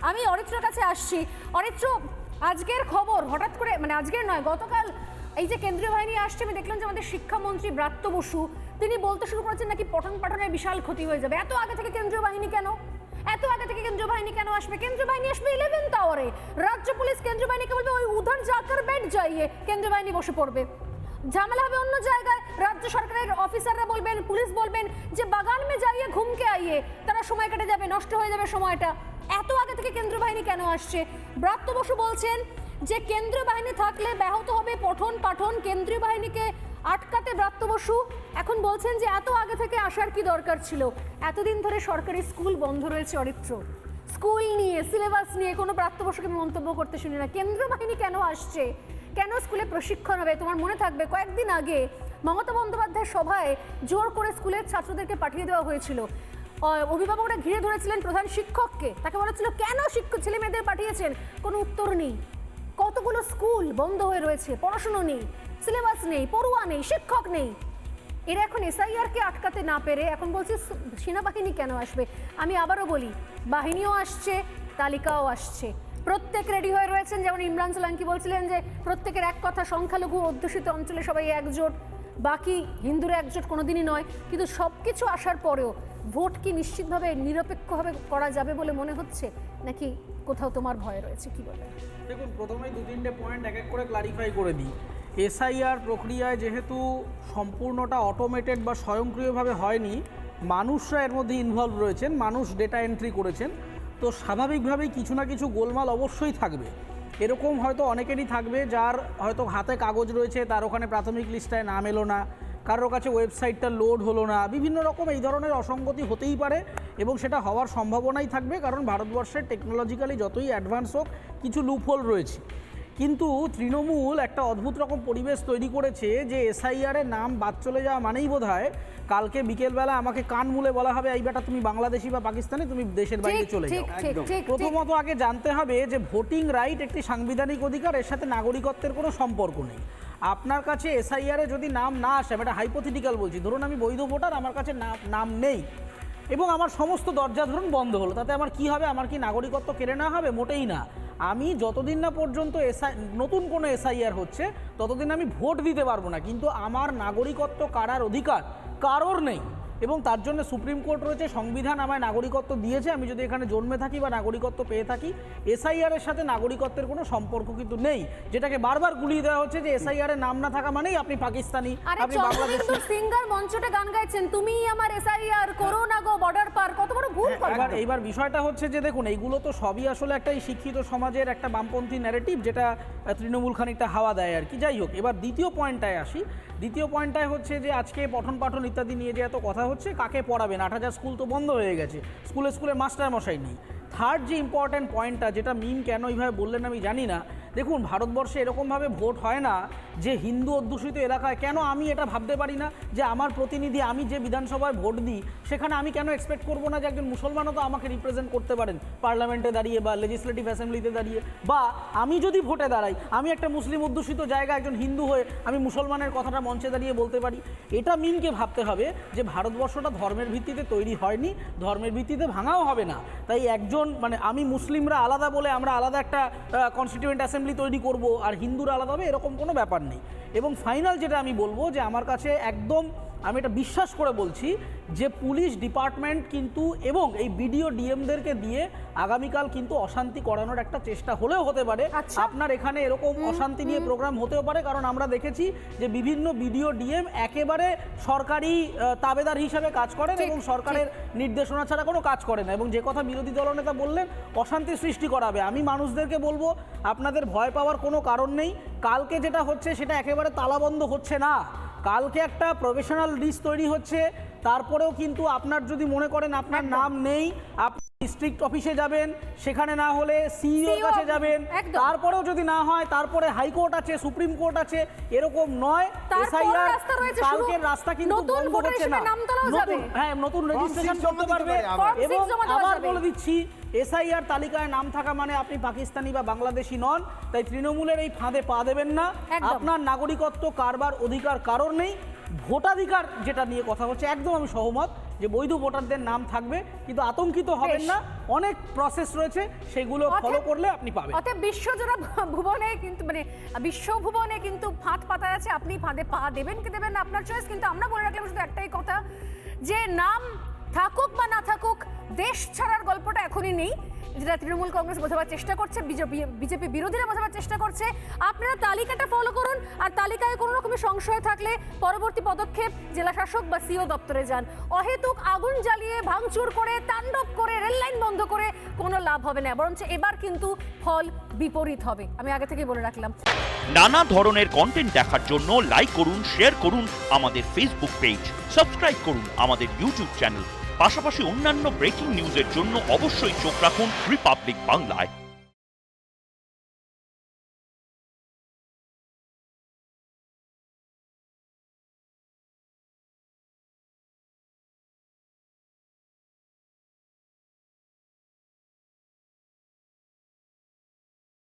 আমি অরিত্রর কাছে আসছি। অরিত্র, আজকের খবর হঠাৎ করে, মানে আজকের নয়, গতকাল এই যে কেন্দ্রীয় বাহিনী আসছে, আমি দেখলাম যে আমাদের শিক্ষামন্ত্রী ব্রাত্য বসু তিনি বলতে শুরু করেছেন নাকি পঠন পাঠনের বিশাল ক্ষতি হয়ে যাবে। এত আগে থেকে কেন্দ্রীয় বাহিনী কেন? এত আগে থেকে কেন্দ্রীয় বাহিনী কেন আসবে? কেন্দ্রীয় বাহিনী আসবে 11th আওয়ারে। রাজ্য পুলিশ কেন্দ্রীয় বাহিনীকে বলবে ওই উধার যাকার বেড যাইয়ে কেন্দ্রীয় বাহিনী বসে পড়বে। ঝামেলা হবে অন্য জায়গায়। রাজ্য সরকারের অফিসাররা বলবেন, পুলিশ বলবেন যে বাগান মে যাইয়ে ঘুমকে আইয়ে, তারা সময় কেটে যাবে, নষ্ট হয়ে যাবে সময়টা। এত আগে থেকে কেন্দ্রীয় বাহিনী কেন আসছে? ব্রাত্য বসু বলছেন যে কেন্দ্রীয় বাহিনী থাকলে ব্যাহত হবে পঠন পাঠন। কেন্দ্রীয় বাহিনীকে আটকাতে ব্রাত্য বসু এখন বলছেন যে এত আগে থেকে আসার কি দরকার ছিল? এতদিন ধরে সরকারি স্কুল বন্ধ রয়েছে অরিত্র, স্কুল নিয়ে সিলেবাস নিয়ে কোনো ব্রাত্য বসুকে মন্তব্য করতে শুনি না। কেন্দ্রীয় বাহিনী কেন আসছে? কেন স্কুলে প্রশিক্ষণ হবে? তোমার মনে থাকবে কয়েকদিন আগে মমতা বন্দ্যোপাধ্যায়ের সভায় জোর করে স্কুলের ছাত্রদেরকে পাঠিয়ে দেওয়া হয়েছিল। অভিভাবকরা ঘিরে ধরেছিলেন প্রধান শিক্ষককে, তাকে বলা ছিল কেন শিক্ষক ছেলে মেয়েদের পাঠিয়েছেন? কোনো উত্তর নেই। কতগুলো স্কুল বন্ধ হয়ে রয়েছে, পড়াশুনো নেই, সিলেবাস নেই, পড়ুয়া নেই, শিক্ষক নেই। এরা এখন এসআইআরকে আটকাতে না পেরে এখন বলছে সেনাবাহিনী কেন আসবে। আমি আবারও বলি, বাহিনীও আসছে, তালিকাও আসছে, প্রত্যেক রেডি হয়ে রয়েছেন। যেমন ইমরান সোলাঙ্কি বলছিলেন যে প্রত্যেকের এক কথা, সংখ্যালঘু অধ্যুষিত অঞ্চলে সবাই একজোট, বাকি হিন্দুরা একজোট কোনোদিনই নয়। কিন্তু সব কিছু আসার পরেও ভোট কি নিশ্চিতভাবে নিরপেক্ষভাবে করা যাবে বলে মনে হচ্ছে, নাকি কোথাও তোমার ভয় রয়েছে? কি বলে? দেখুন, প্রথমেই 2-3টে পয়েন্ট এক এক করে ক্লারিফাই করে দিই। এসআইআর প্রক্রিয়ায় যেহেতু সম্পূর্ণটা অটোমেটেড বা স্বয়ংক্রিয়ভাবে হয়নি, মানুষরা এর মধ্যে ইনভলভ রয়েছেন, মানুষ ডেটা এন্ট্রি করেছেন, তো স্বাভাবিকভাবেই কিছু না কিছু গোলমাল অবশ্যই থাকবে। এরকম হয়তো অনেকেরই থাকবে যার হয়তো হাতে কাগজ রয়েছে, তার ওখানে প্রাথমিক লিস্টায় নাম এলো না, কারোর কাছে ওয়েবসাইটটা লোড হলো না, বিভিন্ন রকম এই ধরনের অসঙ্গতি হতেই পারে এবং সেটা হওয়ার সম্ভাবনাই থাকবে, কারণ ভারতবর্ষের টেকনোলজিক্যালি যতই অ্যাডভান্স হোক কিছু লুপহোল রয়েছে। কিন্তু তৃণমূল একটা অদ্ভুত রকম পরিবেশ তৈরি করেছে যে এসআইআরের নাম বাদ চলে যাওয়া মানেই বোধহয় কালকে বিকেলবেলা আমাকে কান মুলে বলা হবে, এই বেটা তুমি বাংলাদেশি বা পাকিস্তানি, তুমি দেশের বাইরে চলে যাও। প্রথমত আগে জানতে হবে যে ভোটিং রাইট একটি সাংবিধানিক অধিকার, এর সাথে নাগরিকত্বের কোনো সম্পর্ক নেই। আপনার কাছে এসআইআরে যদি নাম না আসে, আমি একটা হাইপোথেটিক্যাল বলছি, ধরুন আমি বৈধ ভোটার, আমার কাছে নাম নেই এবং আমার সমস্ত দরজা ধরুন বন্ধ হলো, তাতে আমার কি হবে? আমার কি নাগরিকত্ব কেড়ে নেওয়া হবে? মোটেই না। আমি যতদিন না পর্যন্ত নতুন কোনো এসআইআর হচ্ছে ততদিন আমি ভোট দিতে পারবো না, কিন্তু আমার নাগরিকত্ব কাড়ার অধিকার কারোর নেই। এবং তার জন্য সুপ্রিম কোর্ট রয়েছে, সংবিধান আমায় নাগরিকত্ব দিয়েছে, আমি যদি এখানে জন্মে থাকি বা নাগরিকত্ব পেয়ে থাকি। এসআইআরের সাথে নাগরিকত্বের কোনো সম্পর্ক কিন্তু নেই, যেটাকে বারবার গুলিয়ে দেওয়া হচ্ছে যে এসআইআর এর নাম না থাকা মানেই আপনি পাকিস্তানি, আপনি বাংলাদেশি। সিঙ্গার মঞ্চটা গান গাইছেন, তুমি আমার এসআইআর করো না গো বর্ডার পার, কত বড় ভুল কথা। এইবার বিষয়টা হচ্ছে যে দেখুন, এইগুলো তো সবই আসলে একটা শিক্ষিত সমাজের একটা বামপন্থী ন্যারেটিভ, যেটা তৃণমূল খানিকটা হাওয়া দেয় আর কি। যাই হোক, এবার দ্বিতীয় পয়েন্টটায় আসি। দ্বিতীয় পয়েন্টটায় হচ্ছে যে আজকে পঠন পাঠন ইত্যাদি নিয়ে যে এত কথা হচ্ছে, কাকে পড়াবেন? 8,000 স্কুল তো বন্ধ হয়ে গেছে, স্কুলে মাস্টার মশাই নেই। থার্ড যে ইম্পর্ট্যান্ট পয়েন্টটা, যেটা মিম কেন এইভাবে বললেন আমি জানি না, দেখুন ভারতবর্ষে এরকমভাবে ভোট হয় না যে হিন্দু অধ্যুষিত এলাকায়। কেন আমি এটা ভাবতে পারি না যে আমার প্রতিনিধি, আমি যে বিধানসভায় ভোট দিই সেখানে আমি কেন এক্সপেক্ট করবো না যে একজন মুসলমানও তো আমাকে রিপ্রেজেন্ট করতে পারেন পার্লামেন্টে দাঁড়িয়ে বা লেজিসলেটিভ অ্যাসেম্বলিতে দাঁড়িয়ে, বা আমি যদি ভোটে দাঁড়াই, আমি একটা মুসলিম অধ্যুষিত জায়গা, একজন হিন্দু হয়ে আমি মুসলমানের কথাটা মঞ্চে দাঁড়িয়ে বলতে পারি। এটা মিমকে ভাবতে হবে যে ভারতবর্ষটা ধর্মের ভিত্তিতে তৈরি হয়নি, ধর্মের ভিত্তিতে ভাঙাও হবে না। তাই একজন মানে আমি মুসলিমরা আলাদা বলে আমরা আলাদা একটা কনস্টিটিউয়েন্ট অ্যাসেম্বলি তৈরি করব আর হিন্দুরা আলাদা হবে, এরকম কোনো ব্যাপার নেই। এবং ফাইনাল যেটা আমি বলবো, যে আমার কাছে একদম আমি এটা বিশ্বাস করে বলছি যে পুলিশ ডিপার্টমেন্ট কিন্তু এবং এই বিডিও ডিএমদেরকে দিয়ে আগামীকাল কিন্তু অশান্তি করানোর একটা চেষ্টা হলেও হতে পারে। আপনার এখানে এরকম অশান্তি নিয়ে প্রোগ্রাম হতেও পারে, কারণ আমরা দেখেছি যে বিভিন্ন বিডিও ডিএম একেবারে সরকারি তাবেদার হিসাবে কাজ করেন এবং সরকারের নির্দেশনা ছাড়া কোনো কাজ করে না। এবং যে কথা বিরোধী দলনেতা বললেন, অশান্তি সৃষ্টি করাবে, আমি মানুষদেরকে বলবো আপনাদের ভয় পাওয়ার কোনো কারণ নেই। কালকে যেটা হচ্ছে সেটা একেবারে তালাবন্ধ হচ্ছে না, কালকে একটা প্রফেশনাল লিস্ট তৈরি হচ্ছে। তারপরেও কিন্তু আপনার যদি মনে করেন আপনার নাম নেই, আপনি ডিস্ট্রিক্ট অফিসে যাবেন, সেখানে না হলে সিইওর কাছে যাবেন, তারপরেও যদি না হয় তারপরে হাইকোর্ট আছে, সুপ্রিম কোর্ট আছে, এরকম নয়। এসআইআর কালকের রাস্তা কিন্তু বন্ধ হচ্ছে না, নতুন রেজিস্ট্রেশন করতে পারবে। এবং আবার বলে দিচ্ছি, এসআইআর তালিকায় নাম থাকা মানে আপনি পাকিস্তানি বা বাংলাদেশি নন। তাই তৃণমূলের এই ফাঁদে পা দেবেন না। আপনার নাগরিকত্ব কারবার অধিকার কারোর নেই। ভোটাধিকার যেটা নিয়ে কথা হচ্ছে, একদম আমি সহমত, যে বৈধ ভোটারদের নাম থাকবে, কিন্তু আতঙ্কিত হবেন বেশ। না, অনেক প্রসেস রয়েছে, সেগুলো ফলো করলে আপনি পাবেন। অতএব বিশ্বজোড়া ভুবনে কিন্তু মানে বিশ্বভুবনে কিন্তু ফাঁদ পাতা আছে, আপনি ফাঁদে পা দেবেন কি দেবেন না আপনার চয়েস। কিন্তু আমরা বলে রাখলাম শুধু একটাই কথা, যে নাম থাকুক বা না থাকুক, দেশ ছাড়ার গল্পটা এখনই নেই, যেটা তৃণমূল কংগ্রেস বোঝাবার চেষ্টা করছে, বিজেপি বিরোধীরা বোঝাবার চেষ্টা করছে। আপনারা তালিকাটা ফলো করুন, আর তালিকায় কোনো রকমের সংশয় থাকলে পরবর্তী পদক্ষেপ জেলা শাসক বা সিও দপ্তরে যান। অহেতুক আগুন জ্বালিয়ে ভাঙচুর করে তাণ্ডব করে রেললাইন বন্ধ করে কোনো লাভ হবে না, বরঞ্চ এবার কিন্তু ফল বিপরীত হবে, আমি আগে থেকেই বলে রাখলাম। নানা ধরনের কন্টেন্ট দেখার জন্য লাইক করুন, শেয়ার করুন আমাদের ফেসবুক পেজ, সাবস্ক্রাইব করুন আমাদের ইউটিউব চ্যানেল। পাশাপাশি অন্যান্য ব্রেকিং নিউজের জন্য অবশ্যই চোখ রাখুন রিপাবলিক বাংলায়।